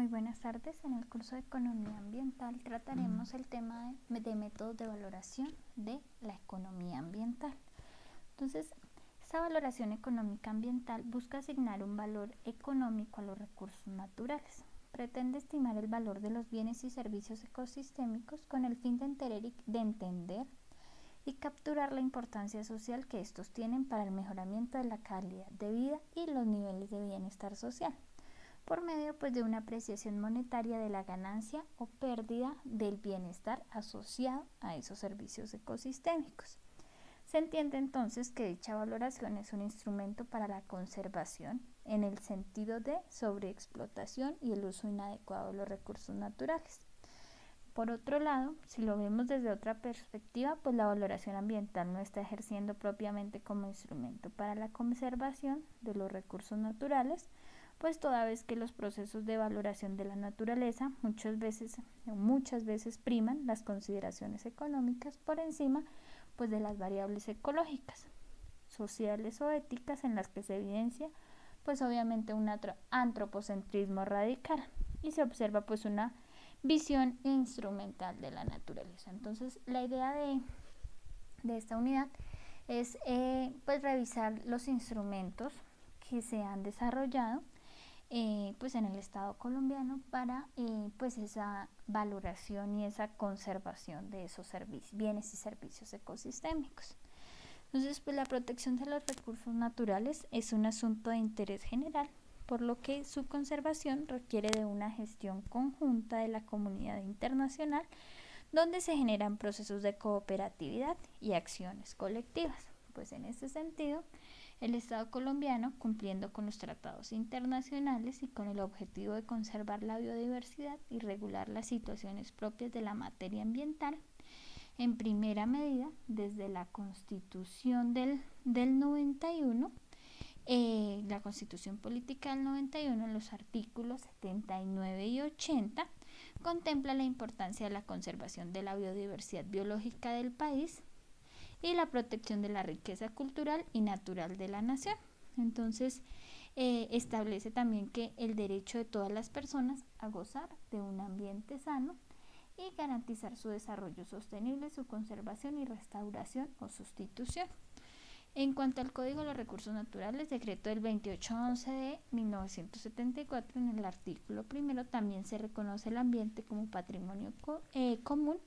Muy buenas tardes. En el curso de Economía Ambiental trataremos el tema de métodos de valoración de la economía ambiental. Entonces, esta valoración económica ambiental busca asignar un valor económico a los recursos naturales. Pretende estimar el valor de los bienes y servicios ecosistémicos con el fin de entender y capturar la importancia social que estos tienen para el mejoramiento de la calidad de vida y los niveles de bienestar social, por medio de una apreciación monetaria de la ganancia o pérdida del bienestar asociado a esos servicios ecosistémicos. Se entiende entonces que dicha valoración es un instrumento para la conservación en el sentido de sobreexplotación y el uso inadecuado de los recursos naturales. Por otro lado, si lo vemos desde otra perspectiva, la valoración ambiental no está ejerciendo propiamente como instrumento para la conservación de los recursos naturales, toda vez que los procesos de valoración de la naturaleza muchas veces priman las consideraciones económicas por encima de las variables ecológicas, sociales o éticas en las que se evidencia obviamente un antropocentrismo radical y se observa una visión instrumental de la naturaleza. Entonces, la idea de esta unidad es revisar los instrumentos que se han desarrollado en el Estado colombiano para esa valoración y esa conservación de esos bienes y servicios ecosistémicos. Entonces, la protección de los recursos naturales es un asunto de interés general, por lo que su conservación requiere de una gestión conjunta de la comunidad internacional, donde se generan procesos de cooperatividad y acciones colectivas. En ese sentido, el Estado colombiano, cumpliendo con los tratados internacionales y con el objetivo de conservar la biodiversidad y regular las situaciones propias de la materia ambiental, en primera medida, desde la Constitución del 91, la Constitución Política del 91, en los artículos 79 y 80, contempla la importancia de la conservación de la biodiversidad biológica del país y la protección de la riqueza cultural y natural de la nación. Entonces, establece también que el derecho de todas las personas a gozar de un ambiente sano y garantizar su desarrollo sostenible, su conservación y restauración o sustitución. En cuanto al Código de los Recursos Naturales, decreto del 2811 de 1974, en el artículo primero también se reconoce el ambiente como patrimonio común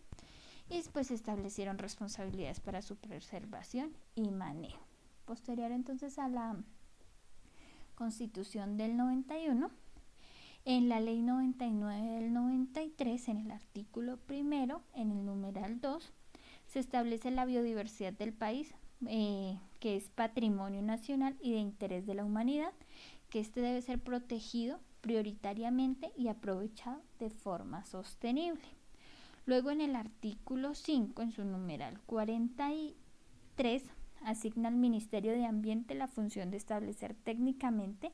y se establecieron responsabilidades para su preservación y manejo. Posterior entonces a la Constitución del 91, en la Ley 99 del 93, en el artículo primero, en el numeral 2, se establece la biodiversidad del país, que es patrimonio nacional y de interés de la humanidad, que debe ser protegido prioritariamente y aprovechado de forma sostenible. Luego, en el artículo 5, en su numeral 43, asigna al Ministerio de Ambiente la función de establecer técnicamente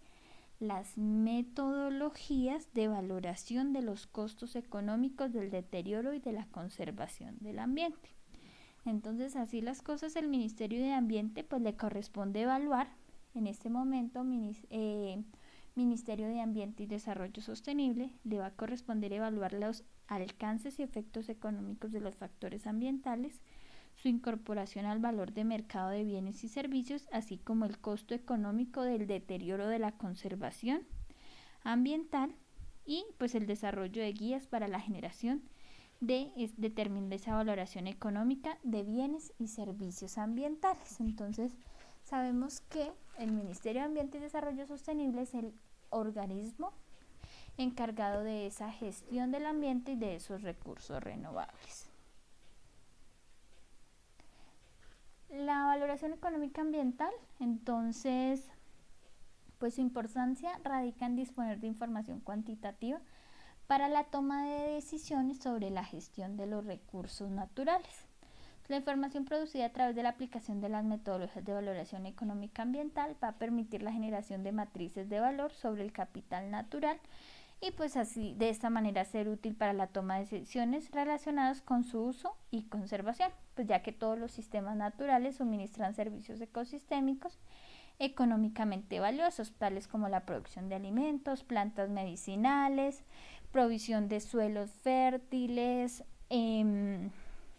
las metodologías de valoración de los costos económicos del deterioro y de la conservación del ambiente. Entonces, así las cosas, el Ministerio de Ambiente le corresponde evaluar, en este momento, Ministerio de Ambiente y Desarrollo Sostenible, le va a corresponder evaluar los alcances y efectos económicos de los factores ambientales, su incorporación al valor de mercado de bienes y servicios, así como el costo económico del deterioro de la conservación ambiental y el desarrollo de guías para la generación de determinar esa valoración económica de bienes y servicios ambientales. Entonces, sabemos que el Ministerio de Ambiente y Desarrollo Sostenible es el organismo encargado de esa gestión del ambiente y de esos recursos renovables. La valoración económica ambiental, entonces, su importancia radica en disponer de información cuantitativa para la toma de decisiones sobre la gestión de los recursos naturales. La información producida a través de la aplicación de las metodologías de valoración económica ambiental va a permitir la generación de matrices de valor sobre el capital natural y así de esta manera ser útil para la toma de decisiones relacionadas con su uso y conservación, ya que todos los sistemas naturales suministran servicios ecosistémicos económicamente valiosos, tales como la producción de alimentos, plantas medicinales, provisión de suelos fértiles,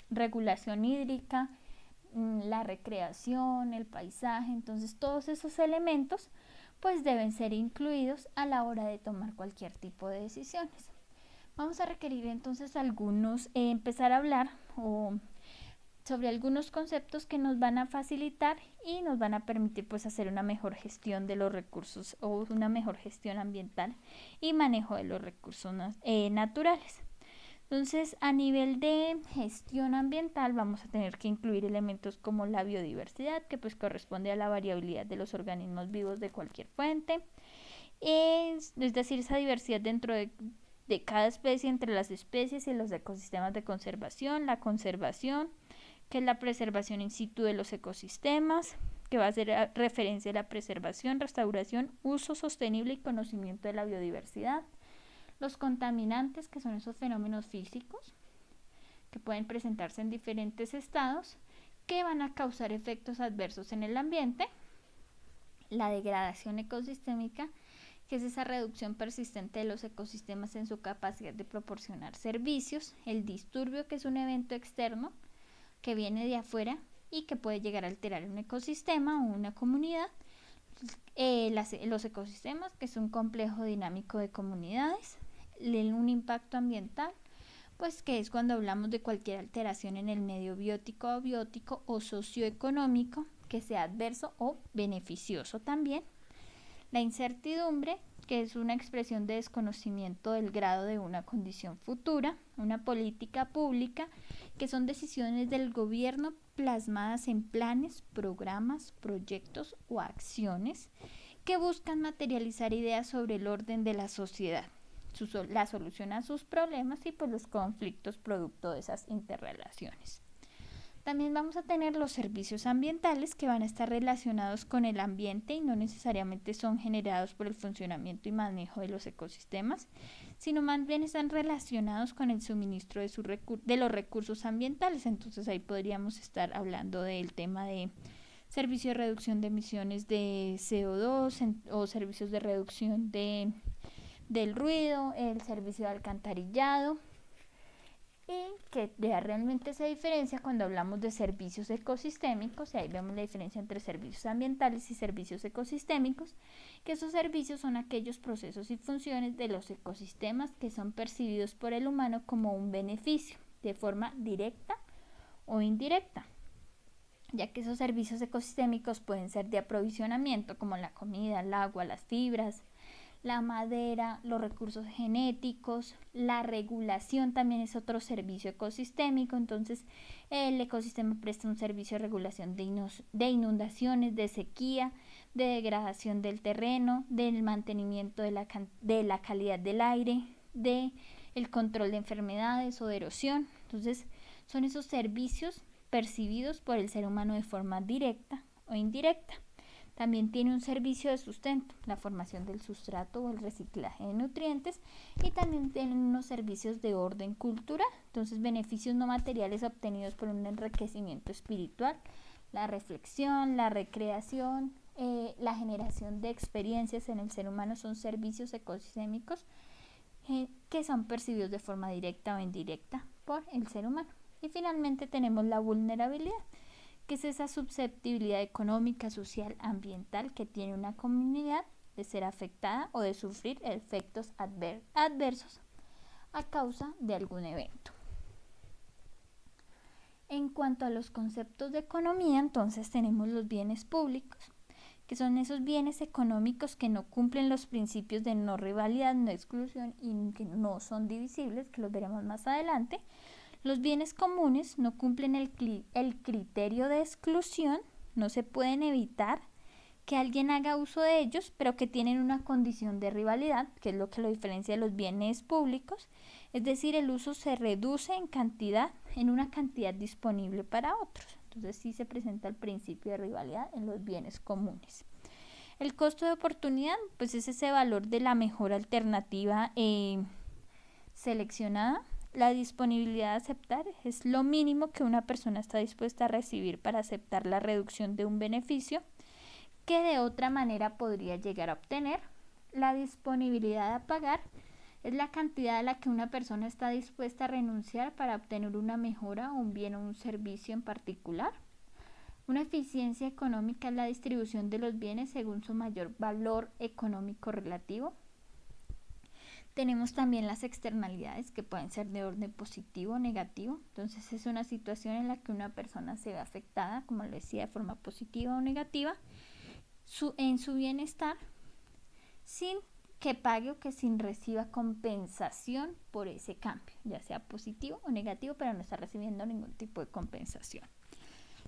regulación hídrica, la recreación, el paisaje. Entonces todos esos elementos pues deben ser incluidos a la hora de tomar cualquier tipo de decisiones. Vamos a requerir entonces empezar a hablar sobre algunos conceptos que nos van a facilitar y nos van a permitir pues hacer una mejor gestión de los recursos o una mejor gestión ambiental y manejo de los recursos naturales. Entonces, a nivel de gestión ambiental vamos a tener que incluir elementos como la biodiversidad, que pues corresponde a la variabilidad de los organismos vivos de cualquier fuente, es decir, esa diversidad dentro de cada especie, entre las especies y los ecosistemas de conservación, la conservación, que es la preservación in situ de los ecosistemas, que va a hacer referencia a la preservación, restauración, uso sostenible y conocimiento de la biodiversidad. Los contaminantes, que son esos fenómenos físicos que pueden presentarse en diferentes estados, que van a causar efectos adversos en el ambiente. La degradación ecosistémica, que es esa reducción persistente de los ecosistemas en su capacidad de proporcionar servicios. El disturbio, que es un evento externo que viene de afuera y que puede llegar a alterar un ecosistema o una comunidad. Los ecosistemas, que es un complejo dinámico de comunidades. Un impacto ambiental, pues que es cuando hablamos de cualquier alteración en el medio biótico, abiótico o socioeconómico que sea adverso o beneficioso también. La incertidumbre, que es una expresión de desconocimiento del grado de una condición futura. Una política pública, que son decisiones del gobierno plasmadas en planes, programas, proyectos o acciones que buscan materializar ideas sobre el orden de la sociedad, la solución a sus problemas y pues los conflictos producto de esas interrelaciones. También vamos a tener los servicios ambientales, que van a estar relacionados con el ambiente y no necesariamente son generados por el funcionamiento y manejo de los ecosistemas, sino más bien están relacionados con el suministro de los recursos ambientales. Entonces ahí podríamos estar hablando del tema de servicio de reducción de emisiones de CO2 o servicios de reducción del ruido, el servicio de alcantarillado, y que realmente se diferencia cuando hablamos de servicios ecosistémicos. Y ahí vemos la diferencia entre servicios ambientales y servicios ecosistémicos, que esos servicios son aquellos procesos y funciones de los ecosistemas que son percibidos por el humano como un beneficio, de forma directa o indirecta, ya que esos servicios ecosistémicos pueden ser de aprovisionamiento, como la comida, el agua, las fibras, la madera, los recursos genéticos. La regulación también es otro servicio ecosistémico. Entonces el ecosistema presta un servicio de regulación de inundaciones, de sequía, de degradación del terreno, del mantenimiento de la calidad del aire, de el control de enfermedades o de erosión. Entonces son esos servicios percibidos por el ser humano de forma directa o indirecta. También tiene un servicio de sustento, la formación del sustrato o el reciclaje de nutrientes, y también tienen unos servicios de orden cultural. Entonces, beneficios no materiales obtenidos por un enriquecimiento espiritual, la reflexión, la recreación, la generación de experiencias en el ser humano son servicios ecosistémicos que son percibidos de forma directa o indirecta por el ser humano. Y finalmente tenemos la vulnerabilidad, que es esa susceptibilidad económica, social, ambiental que tiene una comunidad de ser afectada o de sufrir efectos adversos a causa de algún evento. En cuanto a los conceptos de economía, entonces tenemos los bienes públicos, que son esos bienes económicos que no cumplen los principios de no rivalidad, no exclusión y que no son divisibles, que los veremos más adelante. Los bienes comunes no cumplen el criterio de exclusión, no se pueden evitar que alguien haga uso de ellos, pero que tienen una condición de rivalidad, que es lo que lo diferencia de los bienes públicos, es decir, el uso se reduce en una cantidad disponible para otros. Entonces sí se presenta el principio de rivalidad en los bienes comunes. El costo de oportunidad, pues es ese valor de la mejor alternativa seleccionada. La disponibilidad de aceptar es lo mínimo que una persona está dispuesta a recibir para aceptar la reducción de un beneficio que de otra manera podría llegar a obtener. La disponibilidad a pagar es la cantidad a la que una persona está dispuesta a renunciar para obtener una mejora, un bien o un servicio en particular. Una eficiencia económica es la distribución de los bienes según su mayor valor económico relativo. Tenemos también las externalidades, que pueden ser de orden positivo o negativo. Entonces es una situación en la que una persona se ve afectada, como le decía, de forma positiva o negativa, en su bienestar, sin que pague o que sin reciba compensación por ese cambio, ya sea positivo o negativo, pero no está recibiendo ningún tipo de compensación.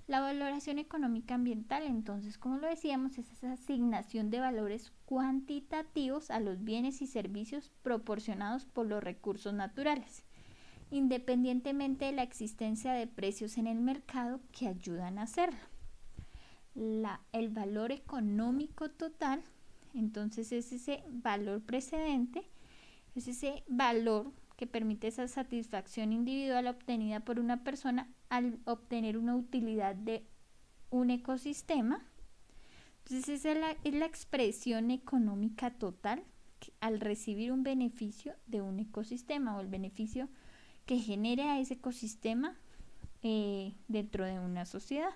La valoración económica ambiental, entonces, como lo decíamos, es esa asignación de valores cuantitativos a los bienes y servicios proporcionados por los recursos naturales, independientemente de la existencia de precios en el mercado que ayudan a hacerlo. El valor económico total, entonces, es ese valor precedente, es ese valor que permite esa satisfacción individual obtenida por una persona al obtener una utilidad de un ecosistema. Entonces es la expresión económica total al recibir un beneficio de un ecosistema, o el beneficio que genera ese ecosistema dentro de una sociedad.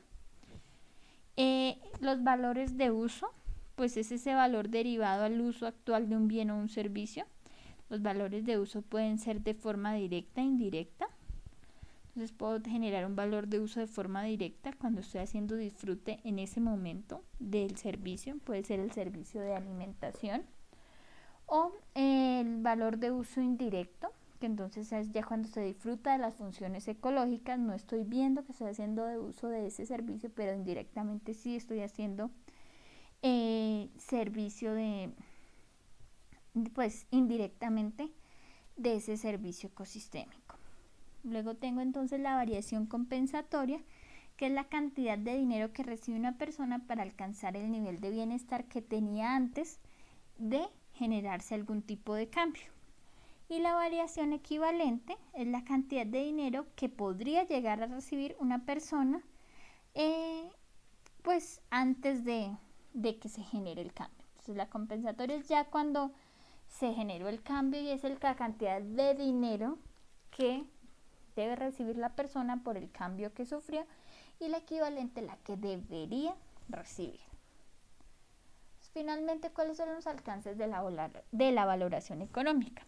Los valores de uso, pues es ese valor derivado al uso actual de un bien o un servicio. Los valores de uso pueden ser de forma directa e indirecta. Entonces puedo generar un valor de uso de forma directa cuando estoy haciendo disfrute en ese momento del servicio. Puede ser el servicio de alimentación. O el valor de uso indirecto, que entonces es ya cuando se disfruta de las funciones ecológicas. No estoy viendo que estoy haciendo de uso de ese servicio, pero indirectamente sí estoy haciendo servicio pues indirectamente de ese servicio ecosistémico. Luego tengo entonces la variación compensatoria, que es la cantidad de dinero que recibe una persona para alcanzar el nivel de bienestar que tenía antes de generarse algún tipo de cambio. Y la variación equivalente es la cantidad de dinero que podría llegar a recibir una persona pues antes de que se genere el cambio. Entonces la compensatoria es ya cuando se generó el cambio y es la cantidad de dinero que debe recibir la persona por el cambio que sufrió, y la equivalente la que debería recibir. Finalmente, ¿cuáles son los alcances de la valoración económica?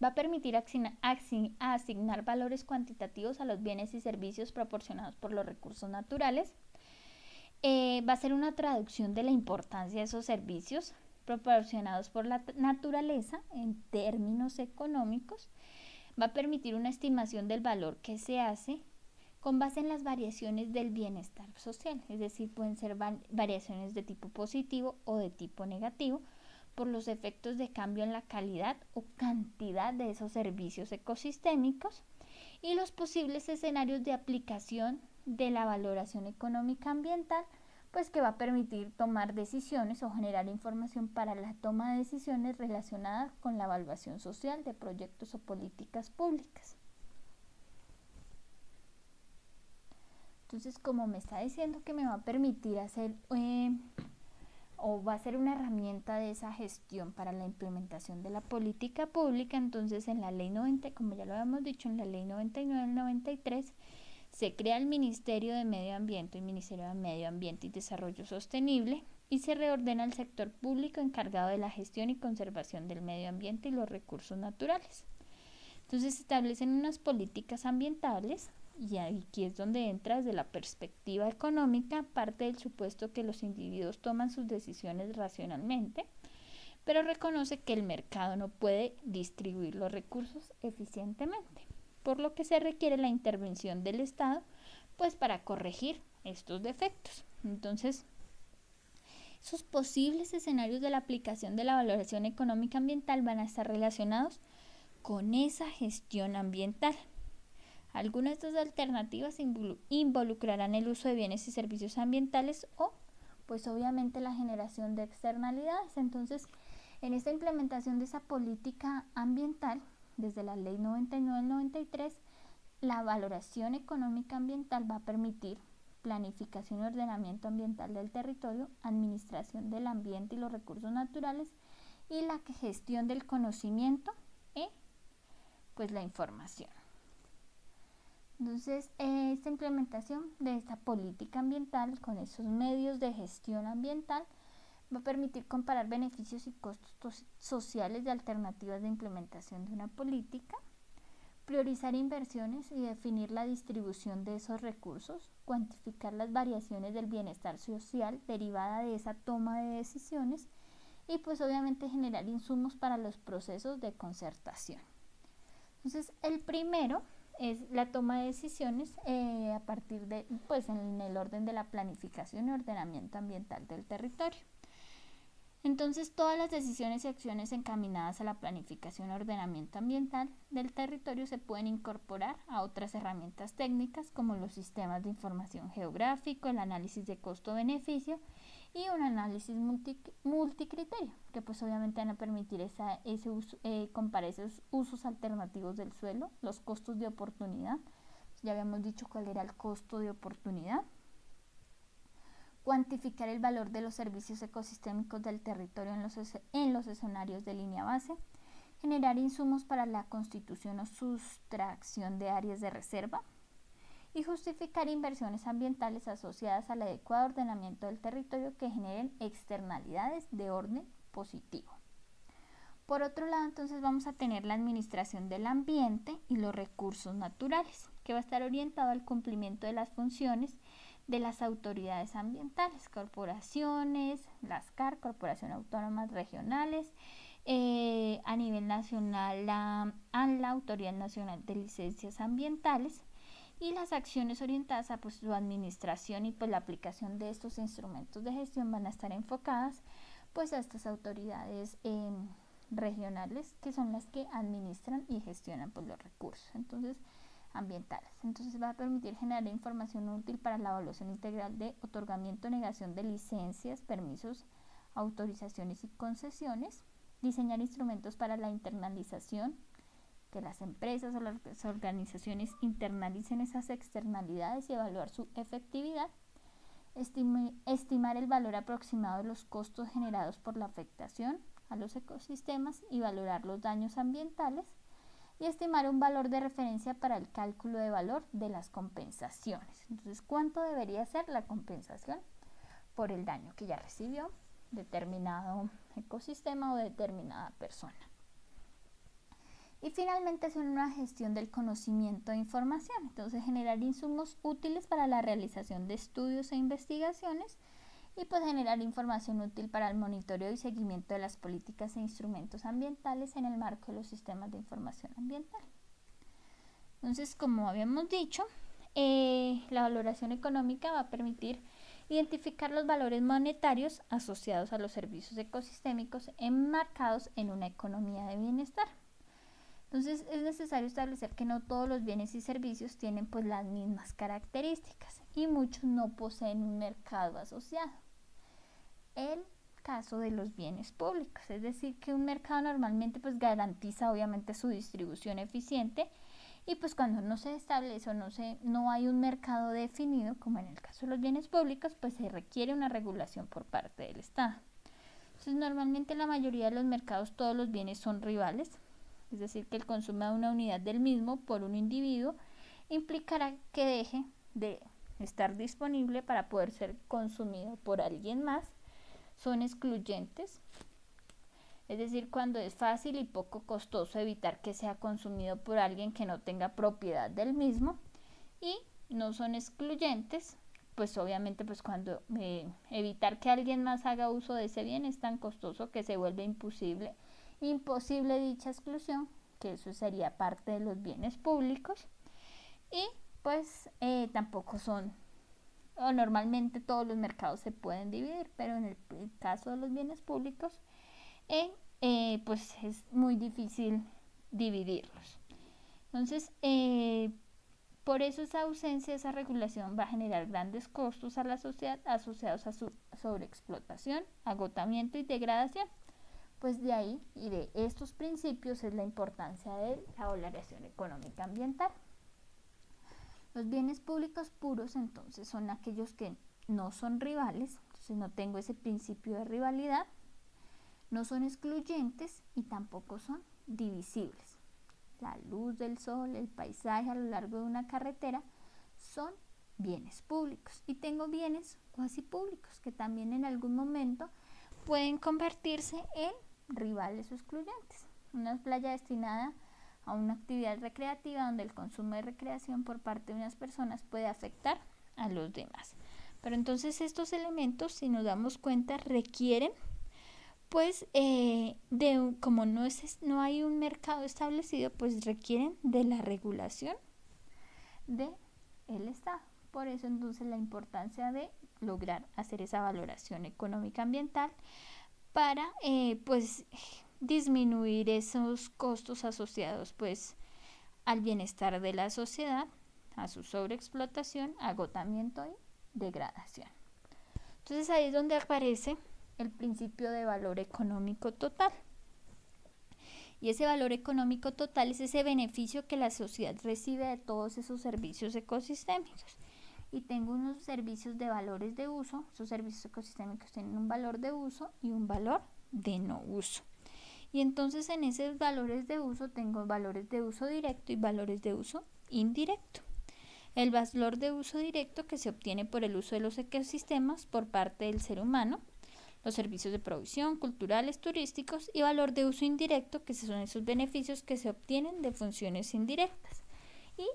Va a permitir asignar valores cuantitativos a los bienes y servicios proporcionados por los recursos naturales. Va a ser una traducción de la importancia de esos servicios proporcionados por la naturaleza en términos económicos. Va a permitir una estimación del valor que se hace con base en las variaciones del bienestar social, es decir, pueden ser variaciones de tipo positivo o de tipo negativo por los efectos de cambio en la calidad o cantidad de esos servicios ecosistémicos, y los posibles escenarios de aplicación de la valoración económica ambiental, pues que va a permitir tomar decisiones o generar información para la toma de decisiones relacionadas con la evaluación social de proyectos o políticas públicas. Entonces, como me está diciendo que me va a permitir hacer o va a ser una herramienta de esa gestión para la implementación de la política pública, entonces en la ley 90, como ya lo habíamos dicho, en la ley 99 del 93, se crea el Ministerio de Medio Ambiente, el Ministerio de Medio Ambiente y Desarrollo Sostenible, y se reordena el sector público encargado de la gestión y conservación del medio ambiente y los recursos naturales. Entonces se establecen unas políticas ambientales, y aquí es donde entra desde la perspectiva económica, parte del supuesto que los individuos toman sus decisiones racionalmente, pero reconoce que el mercado no puede distribuir los recursos eficientemente, por lo que se requiere la intervención del Estado, pues para corregir estos defectos. Entonces, esos posibles escenarios de la aplicación de la valoración económica ambiental van a estar relacionados con esa gestión ambiental. Algunas de estas alternativas involucrarán el uso de bienes y servicios ambientales o, pues obviamente, la generación de externalidades. Entonces, en esta implementación de esa política ambiental, desde la ley 99 del 93, la valoración económica ambiental va a permitir planificación y ordenamiento ambiental del territorio, administración del ambiente y los recursos naturales, y la gestión del conocimiento y pues la información. Entonces, esta implementación de esta política ambiental con esos medios de gestión ambiental va a permitir comparar beneficios y costos sociales de alternativas de implementación de una política, priorizar inversiones y definir la distribución de esos recursos, cuantificar las variaciones del bienestar social derivada de esa toma de decisiones y pues obviamente generar insumos para los procesos de concertación. Entonces, el primero es la toma de decisiones a partir de, pues en el orden de la planificación y ordenamiento ambiental del territorio. Entonces, todas las decisiones y acciones encaminadas a la planificación y ordenamiento ambiental del territorio se pueden incorporar a otras herramientas técnicas como los sistemas de información geográfico, el análisis de costo-beneficio y un análisis multicriterio, que pues obviamente van a permitir comparar esos usos alternativos del suelo, los costos de oportunidad. Ya habíamos dicho cuál era el costo de oportunidad. Cuantificar el valor de los servicios ecosistémicos del territorio en los escenarios de línea base, generar insumos para la constitución o sustracción de áreas de reserva y justificar inversiones ambientales asociadas al adecuado ordenamiento del territorio que generen externalidades de orden positivo. Por otro lado, entonces vamos a tener la administración del ambiente y los recursos naturales, que va a estar orientado al cumplimiento de las funciones de las autoridades ambientales, corporaciones, las CAR, Corporaciones Autónomas Regionales, a nivel nacional la Autoridad Nacional de Licencias Ambientales, y las acciones orientadas a pues, su administración y pues la aplicación de estos instrumentos de gestión van a estar enfocadas pues a estas autoridades regionales, que son las que administran y gestionan pues los recursos ambientales. Entonces va a permitir generar información útil para la evaluación integral de otorgamiento o negación de licencias, permisos, autorizaciones y concesiones, diseñar instrumentos para la internalización, que las empresas o las organizaciones internalicen esas externalidades y evaluar su efectividad, estimar el valor aproximado de los costos generados por la afectación a los ecosistemas y valorar los daños ambientales, y estimar un valor de referencia para el cálculo de valor de las compensaciones. Entonces, ¿cuánto debería ser la compensación por el daño que ya recibió determinado ecosistema o determinada persona? Y finalmente es una gestión del conocimiento e información. Entonces, generar insumos útiles para la realización de estudios e investigaciones y pues generar información útil para el monitoreo y seguimiento de las políticas e instrumentos ambientales en el marco de los sistemas de información ambiental. Entonces, como habíamos dicho, la valoración económica va a permitir identificar los valores monetarios asociados a los servicios ecosistémicos enmarcados en una economía de bienestar. Entonces, es necesario establecer que no todos los bienes y servicios tienen pues las mismas características y muchos no poseen un mercado asociado. El caso de los bienes públicos, es decir, que un mercado normalmente pues garantiza obviamente su distribución eficiente, y pues cuando no se establece o no hay un mercado definido, como en el caso de los bienes públicos, pues se requiere una regulación por parte del Estado. Entonces, normalmente en la mayoría de los mercados todos los bienes son rivales, es decir, que el consumo de una unidad del mismo por un individuo implicará que deje de estar disponible para poder ser consumido por alguien más. Son excluyentes, es decir, cuando es fácil y poco costoso evitar que sea consumido por alguien que no tenga propiedad del mismo, y no son excluyentes, pues obviamente pues cuando evitar que alguien más haga uso de ese bien es tan costoso que se vuelve imposible dicha exclusión, que eso sería parte de los bienes públicos, y pues tampoco son, o normalmente todos los mercados se pueden dividir, pero en el caso de los bienes públicos pues es muy difícil dividirlos. Entonces, por eso esa ausencia, esa regulación va a generar grandes costos a la sociedad asociados a su sobreexplotación, agotamiento y degradación. Pues de ahí y de estos principios es la importancia de la valoración económica ambiental. Los bienes públicos puros entonces son aquellos que no son rivales, entonces no tengo ese principio de rivalidad, no son excluyentes y tampoco son divisibles. La luz del sol, el paisaje a lo largo de una carretera son bienes públicos, y tengo bienes cuasi públicos que también en algún momento pueden convertirse en rivales o excluyentes. Una playa destinada a una actividad recreativa donde el consumo de recreación por parte de unas personas puede afectar a los demás. Pero entonces estos elementos, si nos damos cuenta, requieren pues como no hay un mercado establecido, pues requieren de la regulación del Estado. Por eso entonces la importancia de lograr hacer esa valoración económica ambiental para pues disminuir esos costos asociados pues al bienestar de la sociedad, a su sobreexplotación, agotamiento y degradación. Entonces ahí es donde aparece el principio de valor económico total. Y ese valor económico total es ese beneficio que la sociedad recibe de todos esos servicios ecosistémicos. Y tengo unos servicios de valores de uso. Esos servicios ecosistémicos tienen un valor de uso y un valor de no uso. Y entonces en esos valores de uso tengo valores de uso directo y valores de uso indirecto. El valor de uso directo que se obtiene por el uso de los ecosistemas por parte del ser humano, los servicios de provisión, culturales, turísticos, y valor de uso indirecto, que son esos beneficios que se obtienen de funciones indirectas. Y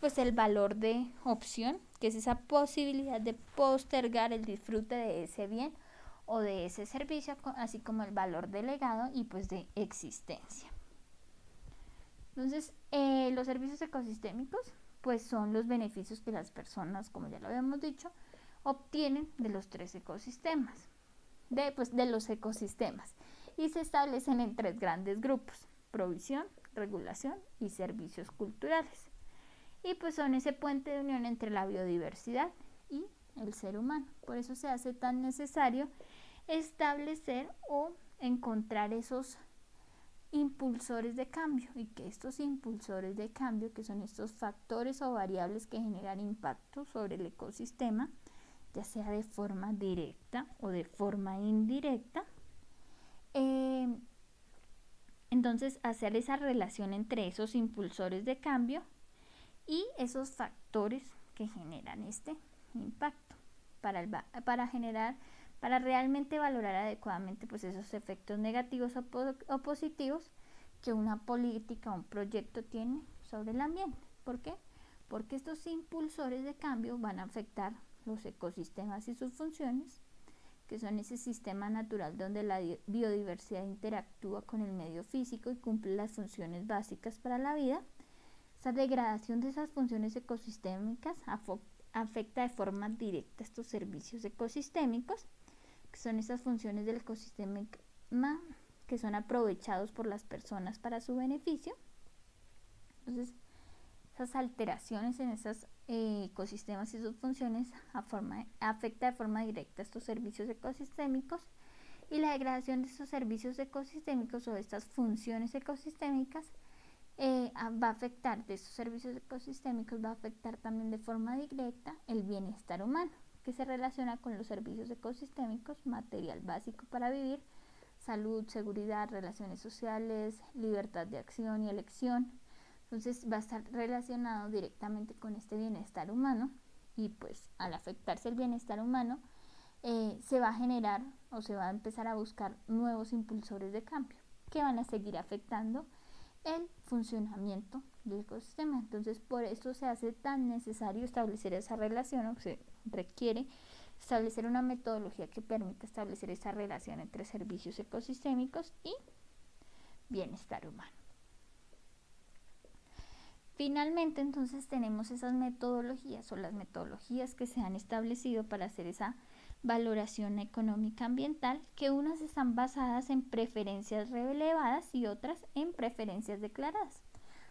pues el valor de opción, que es esa posibilidad de postergar el disfrute de ese bien o de ese servicio, así como el valor delegado y pues de existencia. Entonces, los servicios ecosistémicos pues son los beneficios que las personas, como ya lo habíamos dicho, obtienen de los tres ecosistemas, de los ecosistemas, y se establecen en tres grandes grupos: provisión, regulación y servicios culturales. Y pues son ese puente de unión entre la biodiversidad y el ser humano. Por eso se hace tan necesario establecer o encontrar esos impulsores de cambio, y que estos impulsores de cambio, que son estos factores o variables que generan impacto sobre el ecosistema, ya sea de forma directa o de forma indirecta, entonces hacer esa relación entre esos impulsores de cambio y esos factores que generan este impacto para realmente valorar adecuadamente pues esos efectos negativos o positivos que una política o un proyecto tiene sobre el ambiente. ¿Por qué? Porque estos impulsores de cambio van a afectar los ecosistemas y sus funciones, que son ese sistema natural donde la biodiversidad interactúa con el medio físico y cumple las funciones básicas para la vida. Esa degradación de esas funciones ecosistémicas afecta de forma directa estos servicios ecosistémicos, que son esas funciones del ecosistema que son aprovechados por las personas para su beneficio. Entonces, esas alteraciones en esos ecosistemas y sus funciones afecta de forma directa estos servicios ecosistémicos, y la degradación de estos servicios ecosistémicos o de estas funciones ecosistémicas va a afectar, de estos servicios ecosistémicos va a afectar también de forma directa el bienestar humano, que se relaciona con los servicios ecosistémicos: material básico para vivir, salud, seguridad, relaciones sociales, libertad de acción y elección. Entonces va a estar relacionado directamente con este bienestar humano, y pues al afectarse el bienestar humano se va a generar o se va a empezar a buscar nuevos impulsores de cambio que van a seguir afectando el funcionamiento del ecosistema. Entonces por eso se hace tan necesario establecer esa relación, o se requiere establecer una metodología que permita establecer esa relación entre servicios ecosistémicos y bienestar humano. Finalmente, entonces tenemos esas metodologías o las metodologías que se han establecido para hacer esa valoración económica ambiental, que unas están basadas en preferencias relevadas y otras en preferencias declaradas.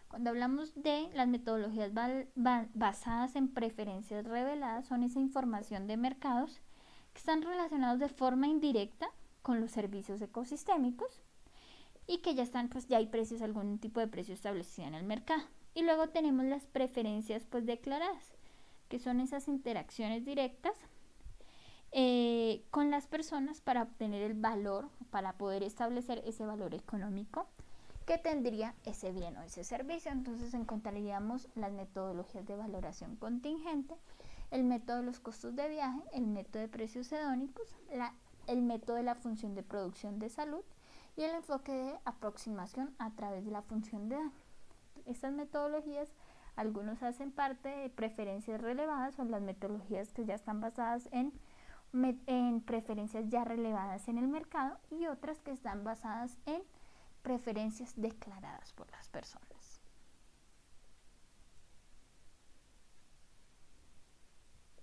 Cuando hablamos de las metodologías basadas en preferencias reveladas, son esa información de mercados que están relacionados de forma indirecta con los servicios ecosistémicos y que ya están, pues ya hay precios, algún tipo de precio establecido en el mercado. Y luego tenemos las preferencias pues declaradas, que son esas interacciones directas con las personas para obtener el valor, para poder establecer ese valor económico que tendría ese bien o ese servicio. Entonces encontraríamos las metodologías de valoración contingente, el método de los costos de viaje, el método de precios hedónicos, el método de la función de producción de salud y el enfoque de aproximación a través de la función de daño. Estas metodologías, algunos hacen parte de preferencias relevadas o las metodologías que ya están basadas en preferencias ya relevadas en el mercado y otras que están basadas en preferencias declaradas por las personas.